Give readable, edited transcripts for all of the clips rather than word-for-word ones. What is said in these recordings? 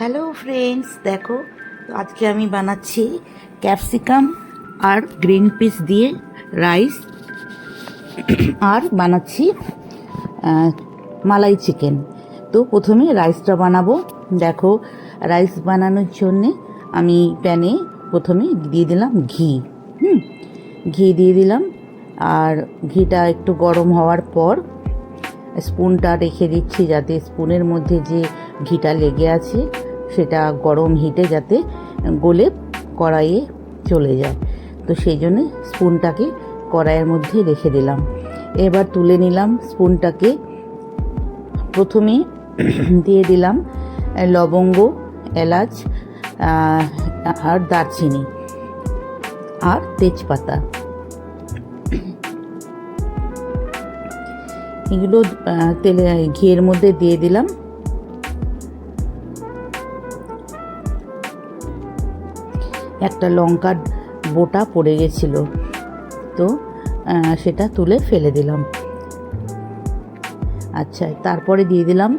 Hello friends, দেখো তো আজকে আমি বানাচ্ছি ক্যাপসিকাম আর গ্রিন পিস দিয়ে রাইস, আর বানাচ্ছি মালাই চিকেন। তো প্রথমে রাইসটা বানাবো। দেখো, রাইস বানানোর জন্যে আমি প্যানে প্রথমে দিয়ে দিলাম ঘি। ঘি দিয়ে দিলাম, আর ঘিটা একটু গরম হওয়ার পর স্পুনটা রেখে দিচ্ছি যাতে স্পুনের মধ্যে যে ঘিটা লেগে আছে সেটা গরম হিটে যাতে গলে কড়াইয়ে চলে যায়। তো সেই জন্যে স্পুনটাকে কড়াইয়ের মধ্যে রেখে দিলাম। এবার তুলে নিলাম স্পুনটাকে। প্রথমে দিয়ে দিলাম লবঙ্গ, এলাচ আর দারচিনি আর তেজপাতা। এগুলো তেলে ঘিয়ের মধ্যে দিয়ে দিলাম। একটা লঙ্কার বোটা পড়ে গেছিল, তো সেটা তুলে ফেলে দিলাম। আচ্ছা, তারপরে দিয়ে দিলাম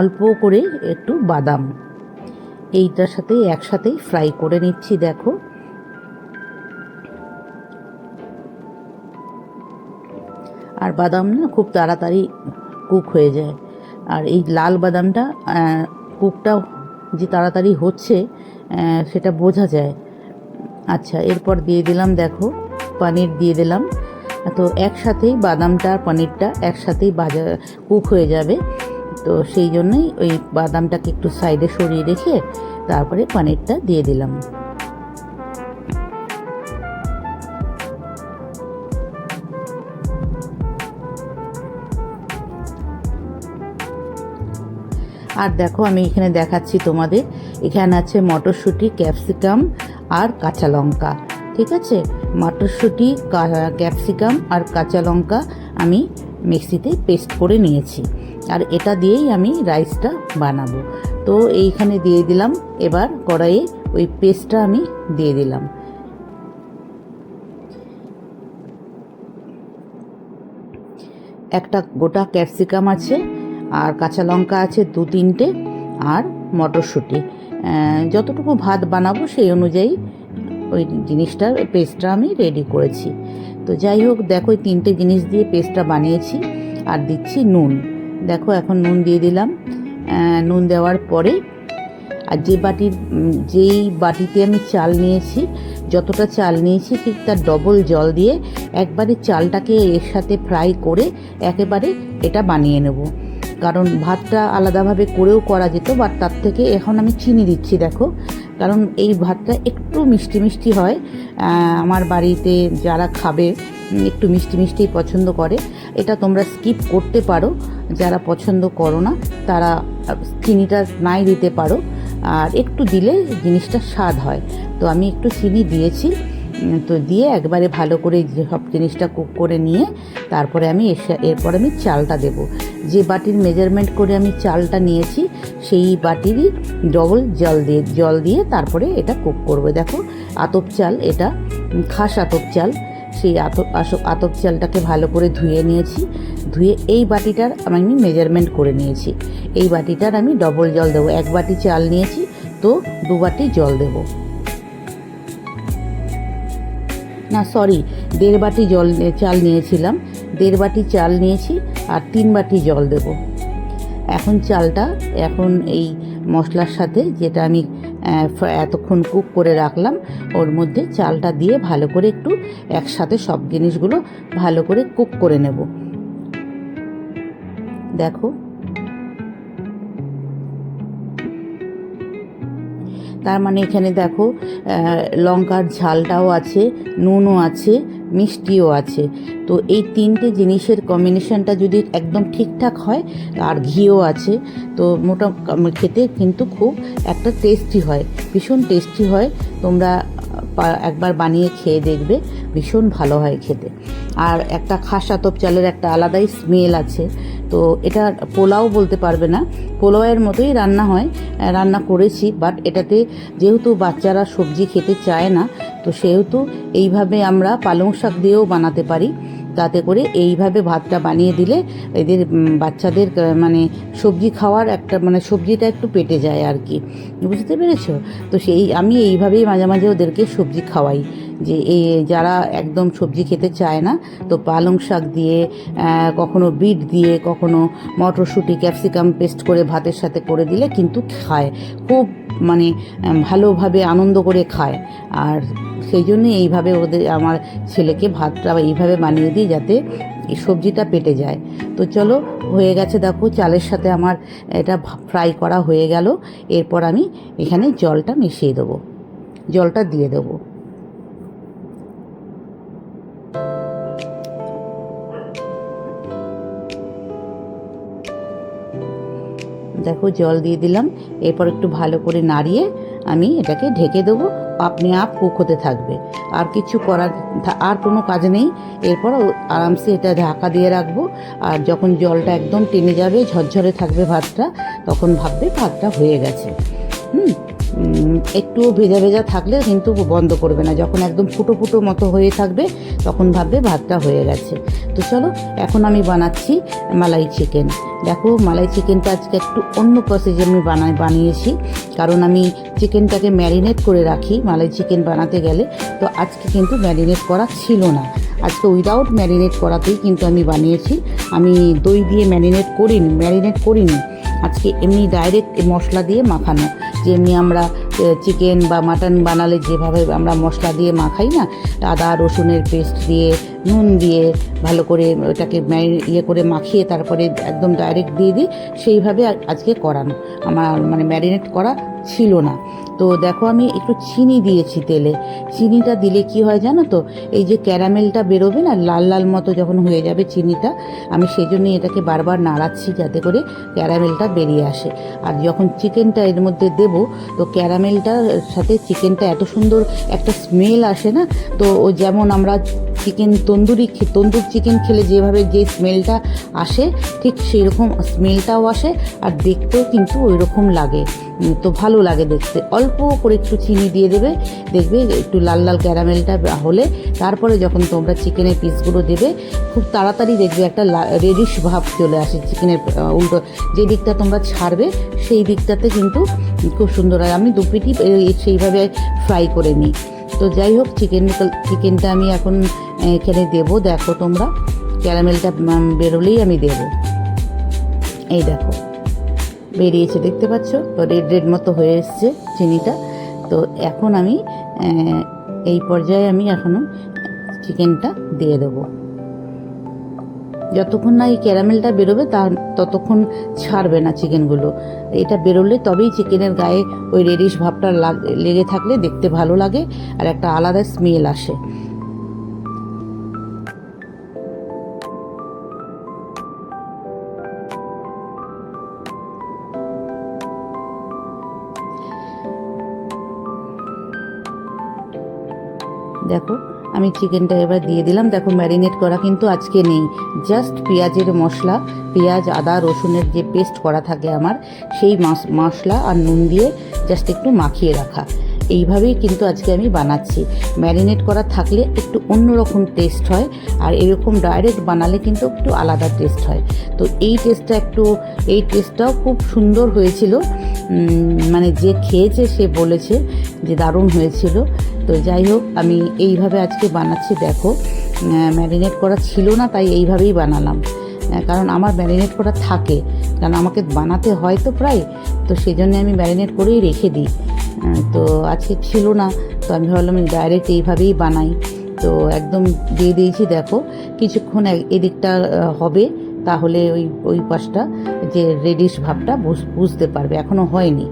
অল্প করে একটু বাদাম। এইটার সাথে একসাথেই ফ্রাই করে নিচ্ছি। দেখো, আর বাদাম না খুব তাড়াতাড়ি কুক হয়ে যায়, আর এই লাল বাদামটা কুকটাও যে তাড়াতাড়ি হচ্ছে সেটা বোঝা যায়। আচ্ছা, এরপর দিয়ে দিলাম, দেখো, পনির দিয়ে দিলাম। তো একসাথেই বাদামটা আর পনিরটা একসাথেই কুক হয়ে যাবে। তো সেই জন্যই ওই বাদামটাকে একটু সাইডে সরিয়ে রেখে তারপরে পনিরটা দিয়ে দিলাম। আর দেখো, আমি এখানে দেখাচ্ছি তোমাদের, এখানে আছে মটরশুঁটি, ক্যাপসিকাম আর কাঁচা লঙ্কা। ঠিক আছে, মটরশুঁটি, ক্যাপসিকাম আর কাঁচা লঙ্কা আমি মিক্সিতে পেস্ট করে নিয়েছি, আর এটা দিয়েই আমি রাইসটা বানাবো। তো এইখানে দিয়ে দিলাম। এবার কড়াইয়ে ওই পেস্টটা আমি দিয়ে দিলাম। একটা গোটা ক্যাপসিকাম আছে, আর কাঁচা লঙ্কা আছে 2-3টে, আর মটরশুঁটি। যতটুকু ভাত বানাবো সেই অনুযায়ী ওই জিনিসটার পেস্টটা আমি রেডি করেছি। তো যাই হোক, দেখো, ওই 3টে জিনিস দিয়ে পেস্টটা বানিয়েছি। আর দিচ্ছি নুন। দেখো, এখন নুন দিয়ে দিলাম। নুন দেওয়ার পরে আর যেই বাটিতে আমি চাল নিয়েছি, যতটা চাল নিয়েছি ঠিক তার ডবল জল দিয়ে একবারে চালটাকে এর সাথে ফ্রাই করে একেবারে এটা বানিয়ে নেব। কারণ ভাতটা আলাদাভাবে করেও করা যেত, বাট তার থেকে এখন আমি চিনি দিচ্ছি। দেখো, কারণ এই ভাতটা একটু মিষ্টি মিষ্টি হয়। আমার বাড়িতে যারা খাবে একটু মিষ্টি মিষ্টিই পছন্দ করে। এটা তোমরা স্কিপ করতে পারো, যারা পছন্দ করো না তারা চিনিটা নাই দিতে পারো, আর একটু দিলে জিনিসটা স্বাদ হয়। তো আমি একটু চিনি দিয়েছি। তো দিয়ে একবারে ভালো করে সব জিনিসটা কুক করে নিয়ে তারপরে আমি এরপর আমি চালটা দেব। যে বাটির মেজারমেন্ট করে আমি চালটা নিয়েছি সেই বাটিরই ডবল জল দিয়ে তারপরে এটা কুক করবো। দেখো, আতপ চাল, এটা খাস আতপ চাল। সেই আতপ চালটাকে ভালো করে ধুয়ে নিয়েছি। ধুয়ে এই বাটিটার আমি মেজারমেন্ট করে নিয়েছি। এই বাটিটার আমি ডবল জল দেবো। 1 বাটি চাল নিয়েছি, তো 2 বাটি জল দেবো। না, সরি, 1.5 বাটি চাল নিয়েছিলাম। 1.5 বাটি চাল নিয়েছি, আর 3 বাটি জল দেব। এখন চালটা এই মশলার সাথে, যেটা আমি এতক্ষণ কুক করে রাখলাম, ওর মধ্যে চালটা দিয়ে ভালো করে একটু একসাথে সব জিনিসগুলো ভালো করে কুক করে নেব। দেখো, তার মানে এখানে দেখো, লঙ্কার ঝালটাও আছে, নুনও আছে, মিষ্টিও আছে। তো এই 3টে জিনিসের কম্বিনেশনটা যদি একদম ঠিকঠাক হয়, আর ঘিও আছে, তো খেতে কিন্তু খুব একটা টেস্টি হয়, ভীষণ টেস্টি হয়। তোমরা একবার বানিয়ে খেয়ে দেখবে, ভীষণ ভালো হয় খেতে। আর একটা খাস আতপ চালের একটা আলাদাই স্মেল আছে। তো এটা পোলাও বলতে পারবে না, পোলাওয়ের মতোই রান্না করেছি, বাট এটাতে যেহেতু বাচ্চারা সবজি খেতে চায় না, তো সেহেতু এইভাবে আমরা পালং শাক দিয়েও বানাতে পারি। তাতে করে এইভাবে ভাতটা বানিয়ে দিলে এদের বাচ্চাদের মানে সবজি খাওয়ার একটা মানে সবজিটা একটু পেটে যায় আর কি, বুঝতে পেরেছো? তো আমি এইভাবেই মাঝে মাঝে ওদেরকে সবজি খাওয়াই, যে এই যারা একদম সবজি খেতে চায় না, তো পালং শাক দিয়ে, কখনো বিট দিয়ে, কখনো মটরশুঁটি ক্যাপসিকাম পেস্ট করে ভাতের সাথে করে দিলে কিন্তু খায়, খুব মানে ভালোভাবে আনন্দ করে খায়। আর সেই জন্যে এইভাবে আমার ছেলেকে ভাতটা এইভাবে বানিয়ে দিই যাতে এই সবজিটা পেটে যায়। তো চলো, হয়ে গেছে দেখো, চালের সাথে আমার এটা ফ্রাই করা হয়ে গেল। এরপর আমি এখানে জলটা মিশিয়ে দেবো, জলটা দিয়ে দেবো। দেখো জল দিয়ে দিলাম, এরপর একটু ভালো করে নাড়িয়ে আমি এটাকে ঢেকে দেবো, আপনি আপ কুক হতে থাকবে। আর কিছু করার আর কোনো কাজ নেই। এরপর আরামসে এটা ঢাকা দিয়ে রাখবো। আর যখন জলটা একদম টেনে যাবে, ঝরঝরে থাকবে ভাতটা, তখন ভাববে ভাতটা হয়ে গেছে। একটু ভেজা ভেজা থাকলে কিন্তু বন্ধ করবে না, যখন একদম ফুটো ফুটো মতো হয়ে থাকবে তখন ভাববে ভাতটা হয়ে গেছে। তো চলো, এখন আমি বানাচ্ছি মালাই চিকেন। দেখো, মালাই চিকেনটা আজকে একটু অন্য প্রসেসে আমি বানিয়েছি, কারণ আমি চিকেনটাকে ম্যারিনেট করে রাখি মালাই চিকেন বানাতে গেলে। তো আজকে কিন্তু ম্যারিনেট করা ছিল না, আজকে উইদাউট ম্যারিনেট করাতেই কিন্তু আমি বানিয়েছি। আমি দই দিয়ে ম্যারিনেট করিনি, আজকে এমনি ডাইরেক্ট মশলা দিয়ে মাখানো, যেমনি আমরা চিকেন বা মাটন বানালে যেভাবে আমরা মশলা দিয়ে মাখাই না, আদা রসুনের পেস্ট দিয়ে, নুন দিয়ে ভালো করে ওটাকে করে মাখিয়ে তারপরে একদম ডাইরেক্ট দিয়ে দিই, সেইভাবে আজকে করানো। আমার মানে ম্যারিনেট করা ছিল না। তো দেখো, আমি একটু চিনি দিয়েছি তেলে। চিনিটা দিলে কি হয় জানো তো, এই যে ক্যারামেলটা বেরোবে না, লাল লাল মতো যখন হয়ে যাবে চিনিটা, আমি সেই জন্যই এটাকে বারবার নাড়াচ্ছি যাতে করে ক্যারামেলটা বেরিয়ে আসে। আর যখন চিকেনটা এর মধ্যে দেবো, তো ক্যারামেলটার সাথে চিকেনটা এত সুন্দর একটা স্মেল আসে না। তো যেমন আমরা তন্দুর চিকেন খেলে যেভাবে যে স্মেলটা আসে, ঠিক সেই রকম স্মেলটাও আসে, আর দেখতেও কিন্তু ওই রকম লাগে। তো ভালো লাগে দেখতে। অল্প করে একটু চিনি দিয়ে দেবে, দেখবে একটু লাল লাল ক্যারামেলটা হলে তারপরে যখন তোমরা চিকেনের পিসগুলো দেবে, খুব তাড়াতাড়ি দেখবে একটা রেডিশ ভাব চলে আসে চিকেনের উল্টো যে দিকটা তোমরা ছাড়বে সেই দিকটাতে কিন্তু খুব সুন্দর হয়। আমি দুপিটি সেইভাবে ফ্রাই করে নিই। তো যাই হোক, চিকেনটা আমি এখন এখানে দেবো। দেখো তোমরা, ক্যারামেলটা বেরোলেই আমি দেবো। এই দেখো বেরিয়েছে, দেখতে পাচ্ছ, রেড রেড মতো হয়ে এসছে চিনিটা। তো এখন আমি এই পর্যায়ে আমি এখনও চিকেনটা দিয়ে দেবো। যতক্ষণ না এই ক্যারামেলটা বেরোবে ততক্ষণ ছাড়বে না চিকেনগুলো। এটা বেরোলে তবেই চিকেনের গায়ে ওই রেডিশ ভাবটা লেগে থাকলে দেখতে ভালো লাগে, আর একটা আলাদা স্মেল আসে। দেখো, আমি চিকেনটা এবার দিয়ে দিলাম। দেখো, ম্যারিনেট করা কিন্তু আজকে নেই, জাস্ট পেঁয়াজের মশলা, পেঁয়াজ আদা রসুনের যে পেস্ট করা থাকে আমার, সেই মশলা আর নুন দিয়ে জাস্ট একটু মাখিয়ে রাখা। এইভাবেই কিন্তু আজকে আমি বানাচ্ছি। ম্যারিনেট করা থাকলে একটু অন্যরকম টেস্ট হয়, আর এরকম ডাইরেক্ট বানালে কিন্তু একটু আলাদা টেস্ট হয়। তো এই টেস্টটাও খুব সুন্দর হয়েছিল। মানে যে খেয়েছে সে বলেছে যে দারুণ হয়েছিল। তো যাই হোক, আমি এইভাবে আজকে বানাচ্ছি। দেখো, ম্যারিনেট করা ছিল না, তাই এইভাবেই বানালাম। কারণ আমার ম্যারিনেট করা থাকে, কারণ আমাকে বানাতে হয় তো প্রায়, তো সেই জন্য আমি ম্যারিনেট করেই রেখে দিই। তো আজকে ছিল না, তো আমি ভাবলাম ডাইরেক্ট এইভাবেই বানাই। তো একদম দিয়ে দিয়েছি। দেখো, কিছুক্ষণ এদিকটা হবে, তাহলে ওই পাশটা যে রেডিশ ভাবটা বুঝতে পারবে। এখনও হয়নি,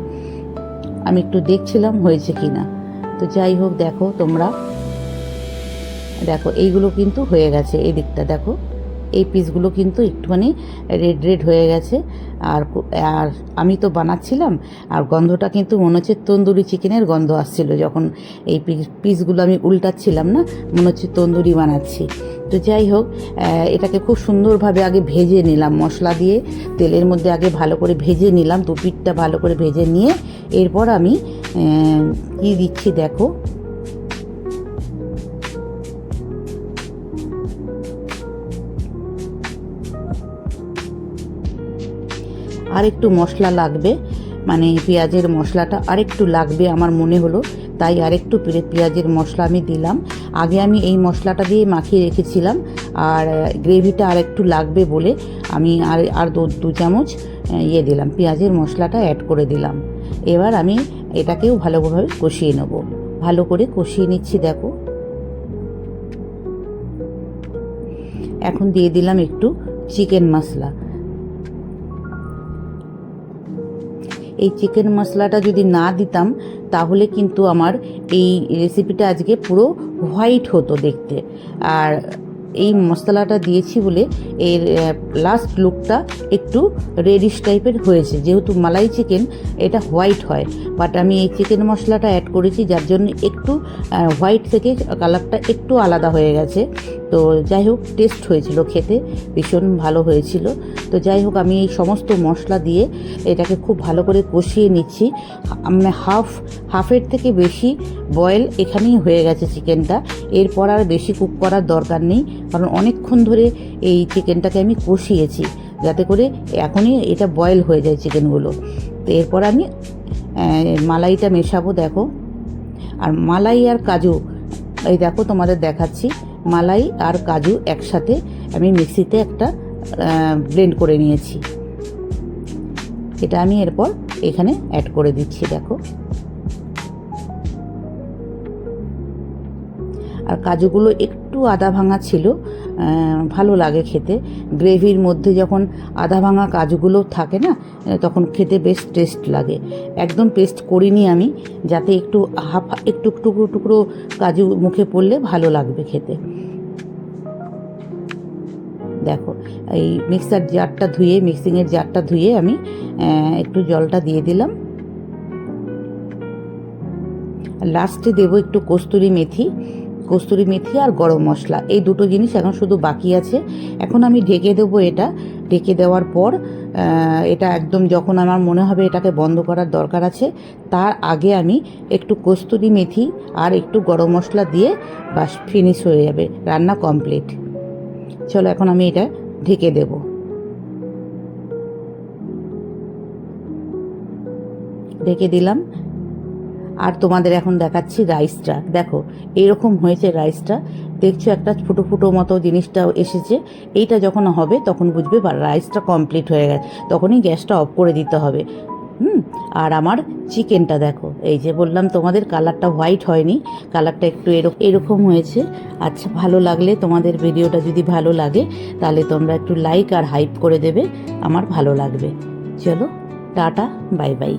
আমি একটু দেখছিলাম হয়েছে কি না। তো যাই হোক, দেখো তোমরা, দেখো এইগুলো কিন্তু হয়ে গেছে। এই দিকটা দেখো, এই পিসগুলো কিন্তু একটুখানি রেড রেড হয়ে গেছে। আর আমি তো বানাচ্ছিলাম, আর গন্ধটা কিন্তু মনে হচ্ছে তন্দুরি চিকেনের গন্ধ আসছিল যখন এই পিসগুলো আমি উল্টাচ্ছিলাম না, মনে হচ্ছে তন্দুরি বানাচ্ছি। তো যাই হোক, এটাকে খুব সুন্দরভাবে আগে ভেজে নিলাম, মশলা দিয়ে তেলের মধ্যে আগে ভালো করে ভেজে নিলাম, দু পিঠটা ভালো করে ভেজে নিয়ে এরপর আমি কি দিচ্ছি দেখো, আরেকটু মশলা লাগবে, মানে পেঁয়াজের মশলাটা আরেকটু লাগবে আমার মনে হলো, তাই আরেকটু পেঁয়াজের মশলা আমি দিলাম। আগে আমি এই মশলাটা দিয়ে মাখিয়ে রেখেছিলাম, আর গ্রেভিটা আরেকটু লাগবে বলে আমি আর দু চামচ দিলাম, পেঁয়াজের মশলাটা অ্যাড করে দিলাম। এবার আমি এটাকেও ভালোভাবে কষিয়ে নেব, ভালো করে কষিয়ে নিচ্ছি। দেখো এখন দিয়ে দিলাম একটু চিকেন মশলা। এই চিকেন মশলাটা যদি না দিতাম তাহলে কিন্তু আমার এই রেসিপিটা আজকে পুরো হোয়াইট হতো দেখতে, আর এই মশলাটা দিয়েছি বলে এর লাস্ট লুকটা একটু রেডিশ টাইপের হয়েছে। যেহেতু মালাই চিকেন এটা হোয়াইট হয়, বাট আমি এই চিকেন মশলাটা অ্যাড করেছি যার জন্য একটু হোয়াইট থেকে কালারটা একটু আলাদা হয়ে গেছে। তো যাই হোক, টেস্ট হয়েছিল, খেতে ভীষণ ভালো হয়েছিল। তো যাই হোক, আমি এই সমস্ত মশলা দিয়ে এটাকে খুব ভালো করে কষিয়ে নিচ্ছি। মানে হাফের থেকে বেশি বয়েল এখানেই হয়ে গেছে চিকেনটা। এরপর আর বেশি কুক করার দরকার নেই, কারণ অনেকক্ষণ ধরে এই চিকেনটাকে আমি কষিয়েছি, যাতে করে এখনই এটা বয়েল হয়ে যায় চিকেনগুলো। তো এরপর আমি মালাইটা মেশাবো। দেখো, আর মালাই আর কাজু, এই দেখো তোমাদের দেখাচ্ছি, মালাই আর কাজু একসাথে আমি মিক্সিতে একটা ব্লেন্ড করে নিয়েছি। এটা আমি এরপর এখানে অ্যাড করে দিচ্ছি। দেখো, আর কাজুগুলো একটু আদা ভাঙা ছিল, ভালো লাগে খেতে। গ্রেভির মধ্যে যখন আদা ভাঙা কাজুগুলো থাকে না, তখন খেতে বেশ টেস্ট লাগে। একদম পেস্ট করিনি আমি, যাতে একটু টুকরো টুকরো কাজু মুখে পড়লে ভালো লাগবে খেতে। দেখো, এই মিক্সিংয়ের জারটা ধুয়ে আমি একটু জলটা দিয়ে দিলাম। লাস্টে দেবো একটু কস্তুরি মেথি আর গরম মশলা, এই দুটো জিনিস এখন শুধু বাকি আছে। এখন আমি ঢেকে দেবো। ঢেকে দেওয়ার পর এটা একদম যখন আমার মনে হবে এটাকে বন্ধ করার দরকার আছে, তার আগে আমি একটু কস্তুরি মেথি আর একটু গরম মশলা দিয়ে বাস ফিনিশ হয়ে যাবে, রান্না কমপ্লিট। চলো, এখন আমি এটা ঢেকে দেব। ঢেকে দিলাম। আর তোমাদের এখন দেখাচ্ছি রাইসটা। দেখো, এরকম হয়েছে রাইসটা, দেখছো একটা ফুটো ফুটো মতো জিনিসটাও এসেছে। এইটা যখন হবে তখন বুঝবে রাইসটা কমপ্লিট হয়ে গেছে, তখনই গ্যাসটা অফ করে দিতে হবে। আর আমার চিকেনটা দেখো, এই যে বললাম তোমাদের কালারটা হোয়াইট হয়নি, কালারটা একটু এরকম হয়েছে। আচ্ছা, ভালো লাগলে, তোমাদের ভিডিওটা যদি ভালো লাগে তাহলে তোমরা একটু লাইক আর হাইপ করে দেবে, আমার ভালো লাগবে। চলো, টাটা, বাই বাই।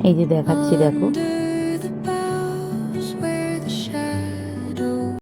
এই যে দেখাচ্ছি, দেখো।